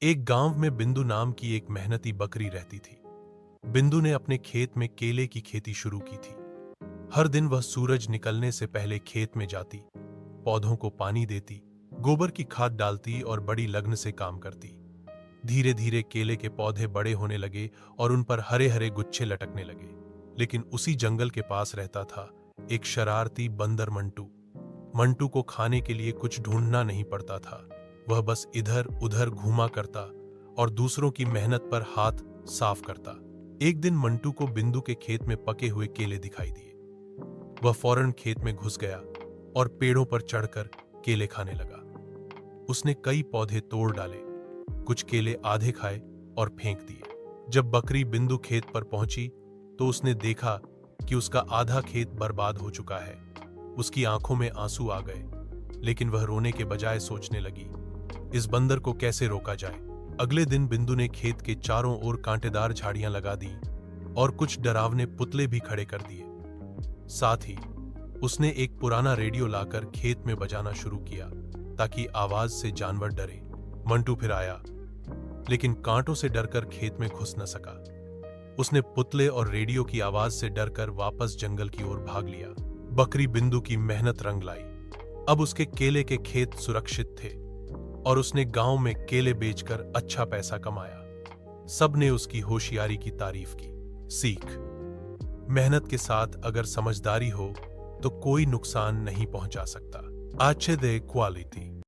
एक गांव में बिंदु नाम की एक मेहनती बकरी रहती थी। बिंदु ने अपने खेत में केले की खेती शुरू की थी। हर दिन वह सूरज निकलने से पहले खेत में जाती, पौधों को पानी देती, गोबर की खाद डालती और बड़ी लगन से काम करती। धीरे धीरे केले के पौधे बड़े होने लगे और उन पर हरे हरे गुच्छे लटकने लगे। लेकिन उसी जंगल के पास रहता था एक शरारती बंदर मंटू। मंटू को खाने के लिए कुछ ढूंढना नहीं पड़ता था। वह बस इधर उधर घूमा करता और दूसरों की मेहनत पर हाथ साफ करता। एक दिन मंटू को बिंदु के खेत में पके हुए केले दिखाई दिए। वह फौरन खेत में घुस गया और पेड़ों पर चढ़कर केले खाने लगा। उसने कई पौधे तोड़ डाले, कुछ केले आधे खाए और फेंक दिए। जब बकरी बिंदु खेत पर पहुंची तो उसने देखा कि उसका आधा खेत बर्बाद हो चुका है। उसकी आंखों में आंसू आ गए, लेकिन वह रोने के बजाय सोचने लगी, इस बंदर को कैसे रोका जाए। अगले दिन बिंदु ने खेत के चारों ओर कांटेदार झाड़ियां लगा दी और कुछ डरावने पुतले भी खड़े कर दिए। साथ ही उसने एक पुराना रेडियो लाकर खेत में बजाना शुरू किया ताकि आवाज से जानवर डरे। मंटू फिर आया, लेकिन कांटों से डरकर खेत में घुस न सका। उसने पुतले और रेडियो की आवाज से डरकर वापस जंगल की ओर भाग लिया। बकरी बिंदु की मेहनत रंग लाई। अब उसके केले के खेत सुरक्षित थे और उसने गांव में केले बेचकर अच्छा पैसा कमाया। सबने उसकी होशियारी की तारीफ की। सीख: मेहनत के साथ अगर समझदारी हो तो कोई नुकसान नहीं पहुंचा सकता। अच्छे दे क्वालिटी।